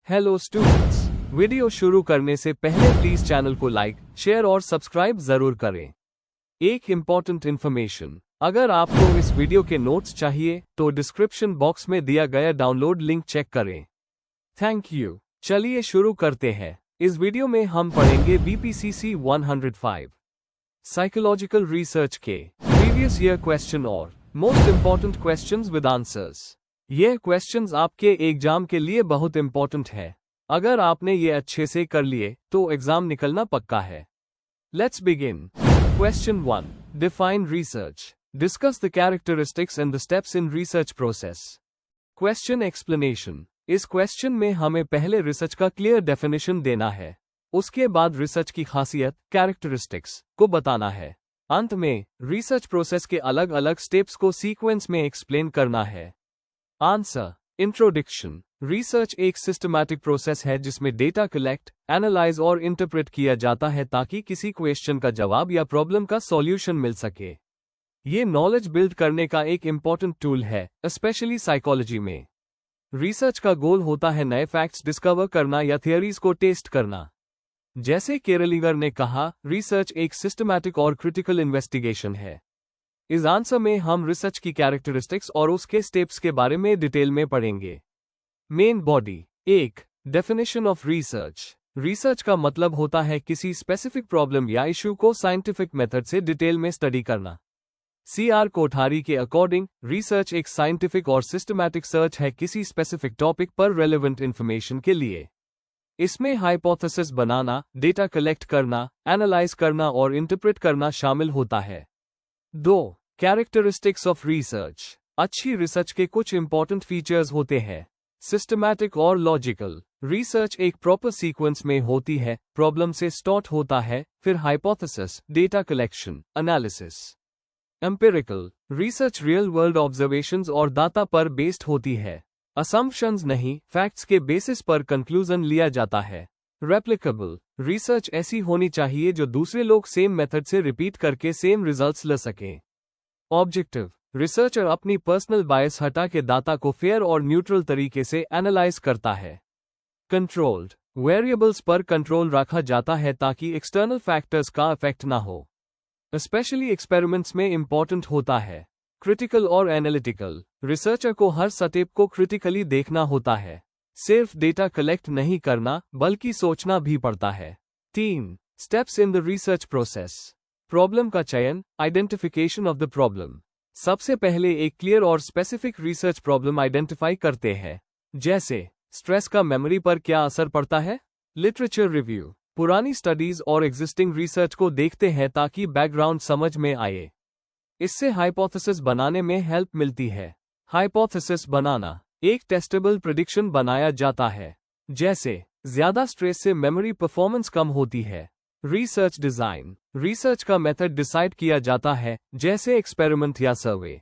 Hello students, video शुरू करने से पहले प्लीज चैनल को लाइक, शेयर और सब्सक्राइब जरूर करें। एक इम्पॉर्टेंट इन्फॉर्मेशन, अगर आपको इस वीडियो के नोट्स चाहिए तो डिस्क्रिप्शन बॉक्स में दिया गया डाउनलोड लिंक चेक करें। Thank you. चलिए शुरू करते हैं। इस वीडियो में हम पढ़ेंगे BPCC 105 साइकोलॉजिकल रिसर्च के प्रीवियस ईयर क्वेश्चन और most important questions with answers. ये क्वेश्चंस आपके एग्जाम के लिए बहुत इंपॉर्टेंट है। अगर आपने ये अच्छे से कर लिए तो एग्जाम निकलना पक्का है। Let's begin. Question 1, define research, discuss the characteristics and the steps in research process. Question explanation, इस क्वेश्चन में हमें पहले रिसर्च का क्लियर डेफिनेशन देना है, उसके बाद रिसर्च की खासियत, कैरेक्टरिस्टिक्स को बताना है, अंत में रिसर्च प्रोसेस के अलग अलग स्टेप्स को सीक्वेंस में एक्सप्लेन करना है। आंसर। इंट्रोडक्शन, रिसर्च एक सिस्टमैटिक प्रोसेस है जिसमें डेटा कलेक्ट, एनालाइज और इंटरप्रेट किया जाता है ताकि किसी क्वेश्चन का जवाब या प्रॉब्लम का सॉल्यूशन मिल सके। ये नॉलेज बिल्ड करने का एक इम्पॉर्टेंट टूल है, स्पेशली साइकोलॉजी में। रिसर्च का गोल होता है नए फैक्ट्स डिस्कवर करना या थियरीज को टेस्ट करना। जैसे केरलिगर ने कहा, रिसर्च एक सिस्टमैटिक और क्रिटिकल इन्वेस्टिगेशन है। इस आंसर में हम रिसर्च की कैरेक्टरिस्टिक्स और उसके स्टेप्स के बारे में डिटेल में पढ़ेंगे। Main body. 1. Definition of research. Research का मतलब होता है किसी स्पेसिफिक प्रॉब्लम या इशू को साइंटिफिक मेथड से डिटेल में स्टडी करना। CR कोठारी के अकॉर्डिंग, रिसर्च एक साइंटिफिक और सिस्टमैटिक सर्च है किसी स्पेसिफिक टॉपिक पर रेलेवेंट इंफॉर्मेशन के लिए। इसमें हाइपोथेसिस बनाना, डेटा कलेक्ट करना, एनालाइज करना और इंटरप्रेट करना शामिल होता है। 2. Characteristics of research. अच्छी रिसर्च के कुछ इंपॉर्टेंट फीचर्स होते हैं। सिस्टमैटिक और लॉजिकल। रिसर्च एक प्रॉपर सीक्वेंस में होती है, प्रॉब्लम से स्टार्ट होता है, फिर hypothesis, data collection, analysis. Empirical. Research real world observations और डाटा पर बेस्ड होती है। असम्पशंस नहीं, फैक्ट्स के बेसिस पर कंक्लूजन लिया जाता है। रेप्लिकेबल। रिसर्च ऐसी होनी चाहिए जो दूसरे लोग सेम मेथड से रिपीट करके सेम रिजल्ट्स ला सकें। ऑब्जेक्टिव। रिसर्चर अपनी पर्सनल बायस हटा के डाटा को फेयर और न्यूट्रल तरीके से एनालाइज करता है। कंट्रोल्ड। वेरिएबल्स पर कंट्रोल रखा जाता है ताकि एक्सटर्नल फैक्टर्स का इफेक्ट ना हो। स्पेशली एक्सपेरिमेंट्स में इंपॉर्टेंट होता है। क्रिटिकल और एनालिटिकल। रिसर्चर को हर स्टेप को क्रिटिकली देखना होता है, सिर्फ डेटा कलेक्ट नहीं करना बल्कि सोचना भी पड़ता है। 3. Steps in the research process. Problem का चयन, आइडेंटिफिकेशन ऑफ द प्रॉब्लम। सबसे पहले एक क्लियर और स्पेसिफिक रिसर्च प्रॉब्लम आइडेंटिफाई करते हैं, जैसे स्ट्रेस का मेमोरी पर क्या असर पड़ता है। Literature review. पुरानी स्टडीज और एग्जिस्टिंग रिसर्च को देखते हैं ताकि बैकग्राउंड समझ में आए। इससे हाइपोथेसिस बनाने में हेल्प मिलती है। हाइपोथेसिस बनाना, एक टेस्टेबल प्रेडिक्शन बनाया जाता है, जैसे ज्यादा स्ट्रेस से मेमोरी परफॉर्मेंस कम होती है। Research design. रिसर्च का मेथड डिसाइड किया जाता है, जैसे एक्सपेरिमेंट या सर्वे।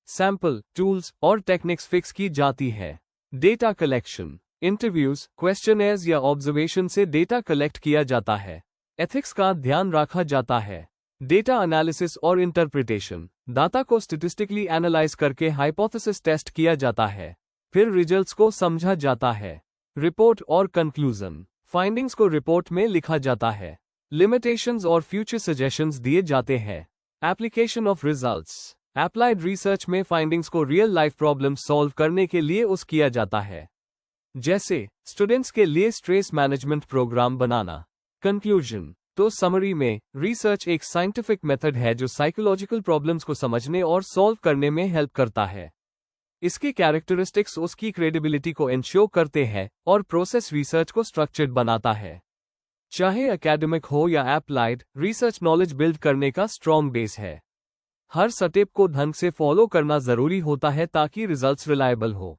सैंपल, टूल्स और टेक्निक्स फिक्स की जाती है। Data collection. इंटरव्यूज, क्वेश्चनर्स या ऑब्जर्वेशन से डेटा कलेक्ट किया जाता है। एथिक्स का ध्यान रखा जाता है। डेटा एनालिसिस और इंटरप्रिटेशन। डाटा को स्टैटिस्टिकली एनालाइज करके हाइपोथेसिस टेस्ट किया जाता है, फिर रिजल्ट्स को समझा जाता है। रिपोर्ट और कंक्लूजन। फाइंडिंग्स को रिपोर्ट में लिखा जाता है। लिमिटेशंस और फ्यूचर सजेशंस दिए जाते हैं। Application of results. Applied research में फाइंडिंग्स को रियल लाइफ प्रॉब्लम सॉल्व करने के लिए यूज किया जाता है, जैसे स्टूडेंट्स के लिए स्ट्रेस मैनेजमेंट प्रोग्राम बनाना। कंक्लूजन। तो समरी में, रिसर्च एक साइंटिफिक मेथड है जो साइकोलॉजिकल प्रॉब्लम्स को समझने और सॉल्व करने में हेल्प करता है। इसके कैरेक्टरिस्टिक्स उसकी क्रेडिबिलिटी को इंश्योर करते हैं और प्रोसेस रिसर्च को स्ट्रक्चर्ड बनाता है। चाहे एकेडमिक हो या एप्लाइड, रिसर्च नॉलेज बिल्ड करने का स्ट्रॉन्ग बेस है। हर स्टेप को ढंग से फॉलो करना जरूरी होता है ताकि रिजल्ट्स रिलायबल हो।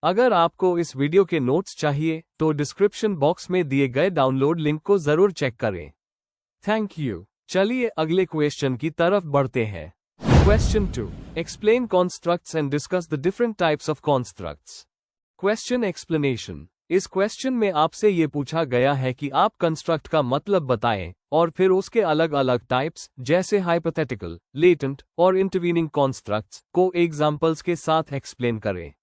अगर आपको इस वीडियो के नोट्स चाहिए तो डिस्क्रिप्शन बॉक्स में दिए गए डाउनलोड लिंक को जरूर चेक करें। Thank you. चलिए अगले क्वेश्चन की तरफ बढ़ते हैं। Question 2, explain constructs and discuss the different types of constructs. Question explanation. इस क्वेश्चन में आपसे ये पूछा गया है कि आप कंस्ट्रक्ट का मतलब बताएं और फिर उसके अलग अलग टाइप्स जैसे हाइपोथेटिकल, लेटेंट और इंटरवीनिंग कॉन्स्ट्रक्ट्स को एग्जाम्पल्स के साथ एक्सप्लेन करें।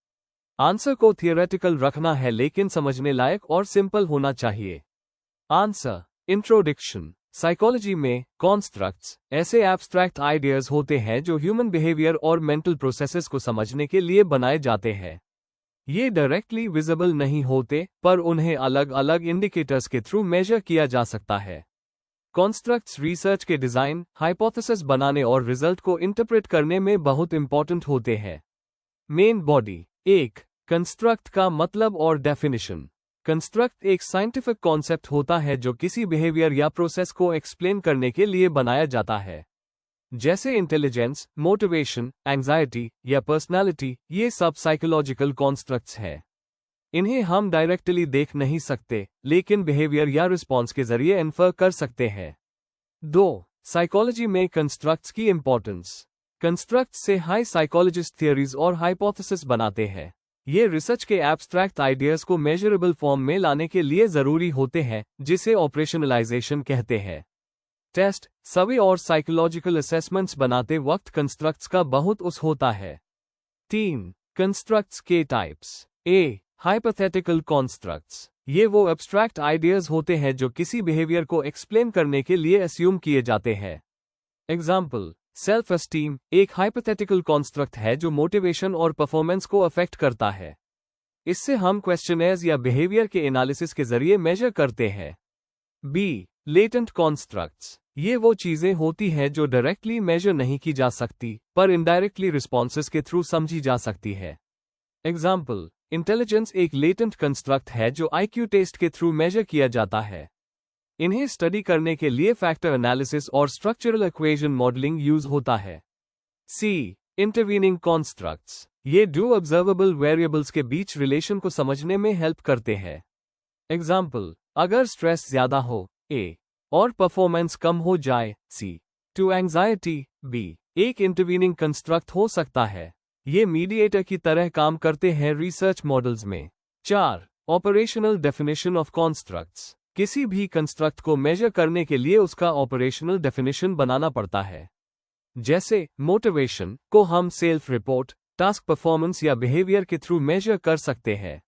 आंसर को थियोरेटिकल रखना है लेकिन समझने लायक और सिंपल होना चाहिए। आंसर। इंट्रोडक्शन। साइकोलॉजी में कॉन्स्ट्रक्ट्स ऐसे एब्स्ट्रैक्ट आइडियाज होते हैं जो ह्यूमन बिहेवियर और मेंटल प्रोसेसेस को समझने के लिए बनाए जाते हैं। ये डायरेक्टली विजिबल नहीं होते, पर उन्हें अलग अलग इंडिकेटर्स के थ्रू मेजर किया जा सकता है। कॉन्स्ट्रक्ट्स रिसर्च के डिजाइन, हाइपोथेसिस बनाने और रिजल्ट को इंटरप्रेट करने में बहुत इंपॉर्टेंट होते हैं। Main body. 1. कंस्ट्रक्ट का मतलब और डेफिनेशन। कंस्ट्रक्ट एक साइंटिफिक कॉन्सेप्ट होता है जो किसी बिहेवियर या प्रोसेस को एक्सप्लेन करने के लिए बनाया जाता है। जैसे इंटेलिजेंस, मोटिवेशन, एंजाइटी या पर्सनालिटी, ये सब साइकोलॉजिकल कॉन्स्ट्रक्ट्स हैं। इन्हें हम डायरेक्टली देख नहीं सकते, लेकिन बिहेवियर या रिस्पॉन्स के जरिए इन्फर कर सकते हैं। 2. साइकोलॉजी में कंस्ट्रक्ट्स की इंपॉर्टेंस। कंस्ट्रक्ट्स से हाई साइकोलॉजिस्ट थियरीज और हाइपोथेसिस बनाते हैं। ये रिसर्च के एब्स्ट्रैक्ट आइडियाज को मेजरेबल फॉर्म में लाने के लिए जरूरी होते हैं, जिसे ऑपरेशनलाइजेशन कहते हैं। टेस्ट, सर्वे और साइकोलॉजिकल असेसमेंट्स बनाते वक्त कंस्ट्रक्ट्स का बहुत उस होता है। 3. कंस्ट्रक्ट्स के टाइप्स। ए. Hypothetical constructs. ये वो एब्स्ट्रैक्ट आइडियाज होते हैं जो किसी बिहेवियर को एक्सप्लेन करने के लिए अस्यूम किए जाते हैं। एग्जाम्पल, सेल्फ एस्टीम एक हाइपोथेटिकल कॉन्स्ट्रक्ट है जो मोटिवेशन और परफॉर्मेंस को अफेक्ट करता है। इससे हम क्वेश्चनेयर्स या बिहेवियर के एनालिसिस के जरिए मेजर करते हैं। बी. Latent constructs. ये वो चीजें होती हैं जो डायरेक्टली मेजर नहीं की जा सकती, पर इनडायरेक्टली रिस्पॉन्सेस के थ्रू समझी जा सकती है। एग्जाम्पल, इंटेलिजेंस एक लेटेंट कंस्ट्रक्ट है जो आईक्यू टेस्ट के थ्रू मेजर किया जाता है। इन्हें स्टडी करने के लिए फैक्टर एनालिसिस और स्ट्रक्चरल इक्वेशन मॉडलिंग यूज होता है। सी. Intervening constructs. ये दो ऑब्जर्वेबल वेरिएबल्स के बीच रिलेशन को समझने में हेल्प करते हैं। एग्जाम्पल, अगर स्ट्रेस ज्यादा हो ए और परफॉर्मेंस कम हो जाए सी, टू एंजाइटी बी, एक इंटरवीनिंग कंस्ट्रक्ट हो सकता है। ये मीडिएटर की तरह काम करते हैं रिसर्च मॉडल्स में। 4. Operational definition of constructs. किसी भी कंस्ट्रक्ट को मेजर करने के लिए उसका ऑपरेशनल डेफिनेशन बनाना पड़ता है। जैसे मोटिवेशन को हम सेल्फ रिपोर्ट, टास्क परफॉर्मेंस या बिहेवियर के थ्रू मेजर कर सकते हैं।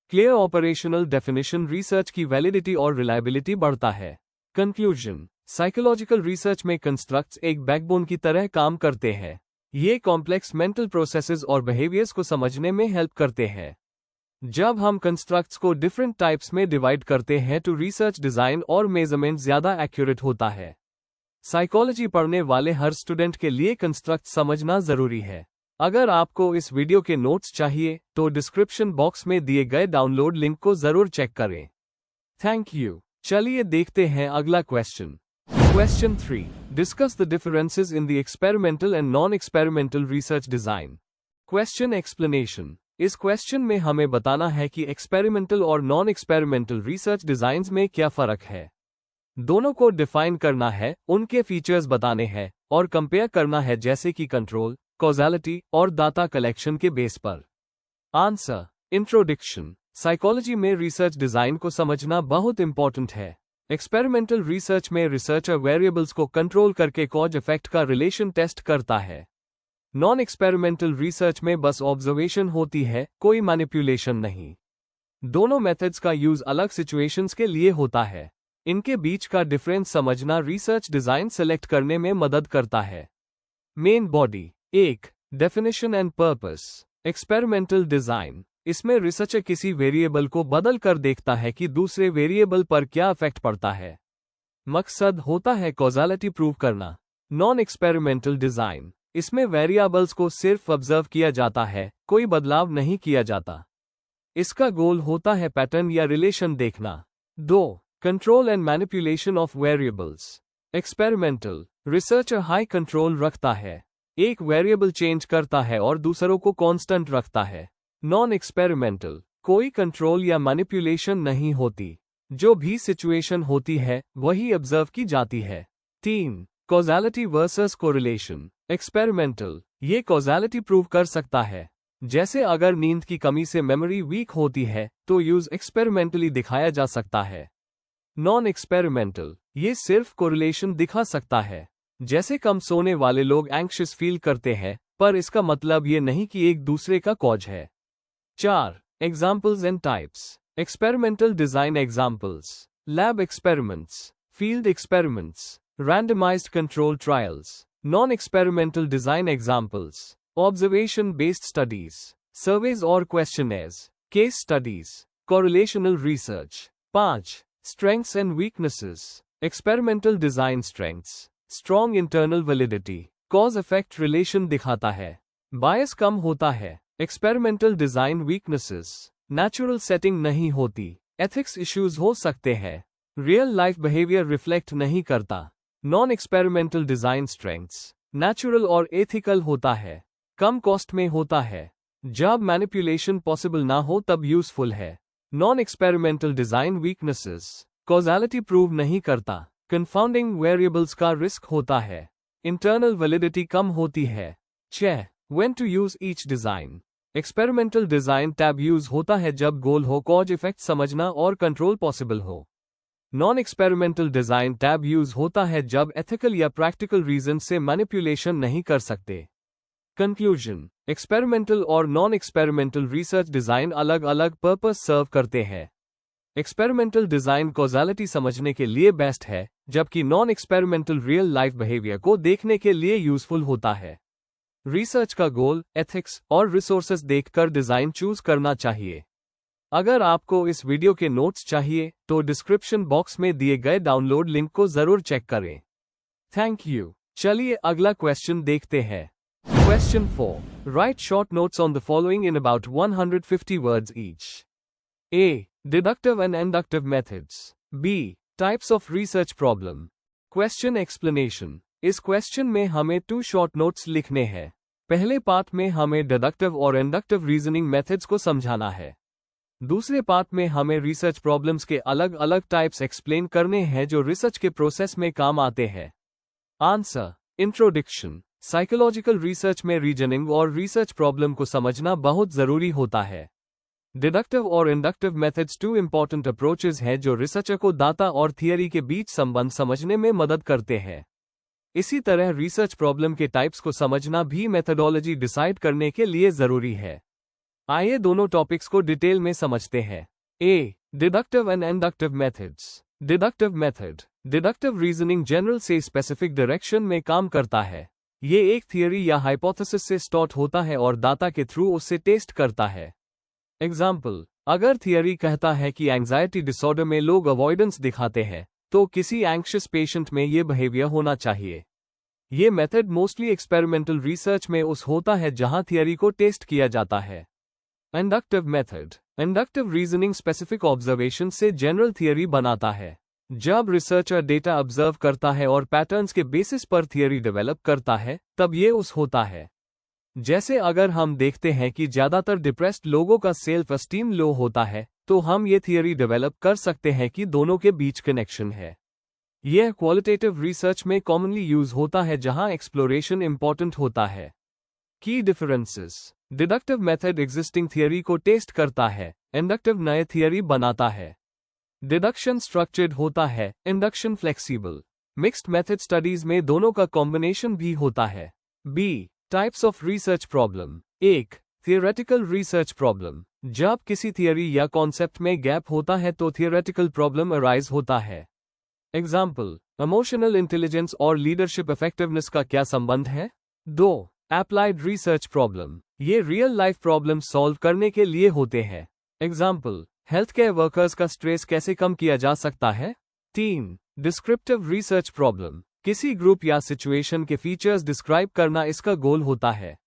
क्लियर ऑपरेशनल डेफिनेशन रिसर्च की वैलिडिटी और रिलायबिलिटी बढ़ता है। कंक्लूजन, साइकोलॉजिकल रिसर्च में कंस्ट्रक्ट्स एक बैकबोन की तरह काम करते हैं। ये कॉम्प्लेक्स मेंटल प्रोसेसेस और बिहेवियर्स को समझने में हेल्प करते हैं। जब हम कंस्ट्रक्ट्स को डिफरेंट टाइप्स में डिवाइड करते हैं तो रिसर्च डिजाइन और मेजरमेंट ज्यादा एक्यूरेट होता है। साइकोलॉजी पढ़ने वाले हर स्टूडेंट के लिए कंस्ट्रक्ट समझना जरूरी है। अगर आपको इस वीडियो के नोट्स चाहिए तो डिस्क्रिप्शन बॉक्स में दिए गए डाउनलोड लिंक को जरूर चेक करें। Thank you. चलिए देखते हैं अगला question. Question 3. Discuss the differences in the experimental and non-experimental research design. Question explanation. इस क्वेश्चन में हमें बताना है कि एक्सपेरिमेंटल और नॉन एक्सपेरिमेंटल रिसर्च डिजाइन्स में क्या फर्क है। दोनों को डिफाइन करना है, उनके फीचर्स बताने हैं और कंपेयर करना है, जैसे कि कंट्रोल, कॉजालिटी और डाटा कलेक्शन के बेस पर। आंसर। इंट्रोडक्शन। साइकोलॉजी में रिसर्च डिजाइन को समझना बहुत इंपॉर्टेंट है। एक्सपेरिमेंटल रिसर्च में रिसर्चर वेरिएबल्स को कंट्रोल करके कॉज इफेक्ट का रिलेशन टेस्ट करता है। नॉन एक्सपेरिमेंटल रिसर्च में बस ऑब्जर्वेशन होती है, कोई मैनिपुलेशन नहीं। दोनों मेथड्स का यूज अलग सिचुएशंस के लिए होता है। इनके बीच का डिफरेंस समझना रिसर्च डिजाइन सेलेक्ट करने में मदद करता है। Main body. 1. Definition and purpose. Experimental design. इसमें रिसर्चर किसी वेरिएबल को बदल कर देखता है कि दूसरे वेरिएबल पर क्या इफेक्ट पड़ता है। मकसद होता है कॉजालिटी प्रूव करना। Non experimental design. इसमें वेरिएबल्स को सिर्फ ऑब्जर्व किया जाता है, कोई बदलाव नहीं किया जाता। इसका गोल होता है पैटर्न या रिलेशन देखना। 2. Control and manipulation of variables. Experimental researcher high control रखता है, एक वेरिएबल चेंज करता है और दूसरों को कांस्टेंट रखता है। नॉन एक्सपेरिमेंटल कोई कंट्रोल या मैनिपुलेशन नहीं होती, जो भी सिचुएशन होती है वही ऑब्जर्व की जाती है। 3. Causality versus correlation. एक्सपेरिमेंटल ये कॉजालिटी प्रूव कर सकता है, जैसे अगर नींद की कमी से मेमोरी वीक होती है तो यूज एक्सपेरिमेंटली दिखाया जा सकता है। नॉन एक्सपेरिमेंटल ये सिर्फ कोरिलेशन दिखा सकता है, जैसे कम सोने वाले लोग एंग्शियस फील करते हैं, पर इसका मतलब ये नहीं कि एक दूसरे का कॉज है। 4. Examples and types. Experimental design examples. Lab experiments. Field experiments. Randomized control trials. Non-experimental design examples. Observation-based studies. Surveys or questionnaires. Case studies. Correlational research. 5. Strengths and weaknesses. Experimental design strengths. Strong internal validity. Cause-effect relation दिखाता है. Bias कम होता है. Experimental design weaknesses. Natural setting नहीं होती. Ethics issues हो सकते हैं. Real life behavior reflect नहीं करता. Non-experimental design strengths. Natural और ethical होता है. कम cost में होता है. जब manipulation possible ना हो तब useful है. Non-experimental design weaknesses. Causality prove नहीं करता. Confounding variables का risk होता है. Internal validity कम होती है. 6. When to use each design. Experimental design tab use होता है जब गोल हो cause effect समझना और कंट्रोल पॉसिबल हो. Non-experimental design tab use होता है जब ethical या practical reason से manipulation नहीं कर सकते. Conclusion. Experimental और non-experimental research design अलग अलग purpose serve करते हैं. Experimental design causality समझने के लिए बेस्ट है, जबकि non-experimental real life behavior को देखने के लिए यूजफुल होता है. रिसर्च का गोल, एथिक्स और रिसोर्सेज देखकर डिजाइन चूज करना चाहिए. अगर आपको इस वीडियो के नोट्स चाहिए तो डिस्क्रिप्शन बॉक्स में दिए गए डाउनलोड लिंक को जरूर चेक करें. Thank you. चलिए अगला क्वेश्चन देखते हैं. Question 4. Write short notes on the following in about 150 words each. A. Deductive and inductive methods. B. Types of research problem. Question explanation. इस क्वेश्चन में हमें 2 शॉर्ट नोट्स लिखने हैं. पहले पार्ट में हमें डिडक्टिव और इंडक्टिव रीजनिंग मेथड्स को समझाना है. दूसरे पार्ट में हमें रिसर्च प्रॉब्लम्स के अलग अलग टाइप्स एक्सप्लेन करने हैं जो रिसर्च के प्रोसेस में काम आते हैं. आंसर. इंट्रोडक्शन. साइकोलॉजिकल रिसर्च में रीजनिंग और रिसर्च प्रॉब्लम को समझना बहुत जरूरी होता है. डिडक्टिव और इंडक्टिव मेथड्स 2 इंपॉर्टेंट अप्रोचेज हैं जो रिसर्चर को डाटा और थियरी के बीच संबंध समझने में मदद करते हैं. इसी तरह रिसर्च प्रॉब्लम के टाइप्स को समझना भी मेथडोलॉजी डिसाइड करने के लिए जरूरी है. आइए दोनों टॉपिक्स को डिटेल में समझते हैं. A. Deductive and inductive methods. Deductive method. Deductive reasoning general से स्पेसिफिक डायरेक्शन में काम करता है. ये एक थियरी या हाइपोथेसिस से स्टार्ट होता है और डाटा के थ्रू उससे टेस्ट करता है. एग्जाम्पल. अगर थियरी कहता है कि एंजाइटी डिसऑर्डर में लोग अवॉइडेंस दिखाते हैं, तो किसी एंग्शियस पेशेंट में ये बिहेवियर होना चाहिए. ये मेथड मोस्टली एक्सपेरिमेंटल रिसर्च में उस होता है जहां थियरी को टेस्ट किया जाता है. Inductive method. Inductive reasoning specific observation से जनरल थियरी बनाता है. जब रिसर्चर डेटा ऑब्जर्व करता है और पैटर्न्स के बेसिस पर थियरी डेवलप करता है, तब ये उस होता है. जैसे अगर हम देखते हैं कि ज्यादातर डिप्रेस्ड लोगों का सेल्फ एस्टीम लो होता है, तो हम ये थियरी डेवलप कर सकते हैं कि दोनों के बीच कनेक्शन है. यह क्वालिटेटिव रिसर्च में कॉमनली यूज होता है जहां एक्सप्लोरेशन इंपॉर्टेंट होता है. की differences. Deductive method existing theory को टेस्ट करता है, इंडक्टिव नए थियरी बनाता है. डिडक्शन स्ट्रक्चर्ड होता है, induction flexible. Mixed method studies में दोनों का कॉम्बिनेशन भी होता है. B. Types of research problem. 1. Theoretical research problem. जब किसी थियरी या कॉन्सेप्ट में गैप होता है तो थियोरेटिकल प्रॉब्लम अराइज होता है. एग्जाम्पल. इमोशनल इंटेलिजेंस और लीडरशिप इफेक्टिवनेस का क्या संबंध है. 2. Applied research problem. ये रियल लाइफ प्रॉब्लम सॉल्व करने के लिए होते हैं. एग्जाम्पल. हेल्थ केयर वर्कर्स का स्ट्रेस कैसे कम किया जा सकता है. 3. Descriptive research problem. किसी ग्रुप या सिचुएशन के फीचर्स डिस्क्राइब करना इसका गोल होता है.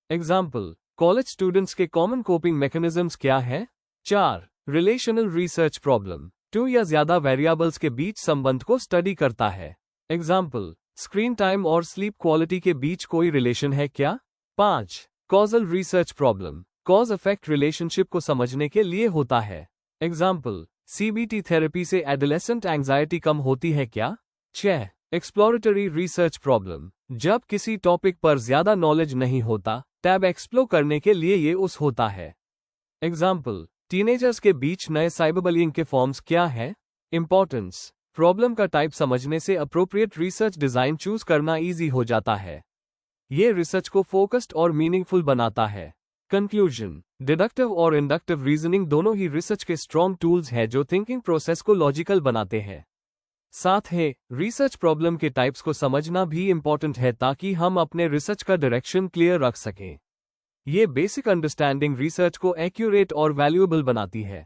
एग्जाम्पल. कॉलेज स्टूडेंट्स के कॉमन कोपिंग मैकेनिज्म्स क्या है. 4. Relational research problem. 2 या ज्यादा वेरिएबल्स के बीच संबंध को स्टडी करता है. एग्जाम्पल. स्क्रीन टाइम और स्लीप क्वालिटी के बीच कोई रिलेशन है क्या. 5. Causal research problem. Cause effect relationship को समझने के लिए होता है. एग्जाम्पल. सीबीटी थेरेपी से एडोलेसेंट एंजाइटी कम होती है क्या. 6. Exploratory research problem. जब किसी टॉपिक पर ज्यादा नॉलेज नहीं होता, टैब एक्सप्लोर करने के लिए ये उस होता है. एग्जाम्पल. टीनेजर्स के बीच नए साइबरबुलिंग के फॉर्म्स क्या है. इंपॉर्टेंस. प्रॉब्लम का टाइप समझने से अप्रोप्रिएट रिसर्च डिजाइन चूज करना इजी हो जाता है. ये रिसर्च को फोकस्ड और मीनिंगफुल बनाता है. कंक्लूजन, डिडक्टिव और इंडक्टिव रीजनिंग दोनों ही रिसर्च के स्ट्रॉन्ग टूल्स हैं जो थिंकिंग प्रोसेस को लॉजिकल बनाते हैं। साथ ही रिसर्च प्रॉब्लम के टाइप्स को समझना भी इम्पोर्टेंट है ताकि हम अपने रिसर्च का डायरेक्शन क्लियर रख सकें। ये बेसिक अंडरस्टैंडिंग रिसर्च को एक्यूरेट और वैल्यूएबल बनाती है।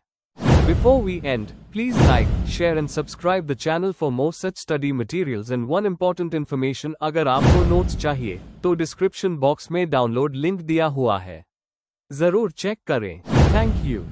Before we end, please like, share and subscribe the channel for more such study materials and one important information अगर आपको नोट्स चाहिए तो डिस्क्रिप्शन बॉक्स में डाउनलोड लिंक दिया हुआ है, जरूर चेक करें। Thank you.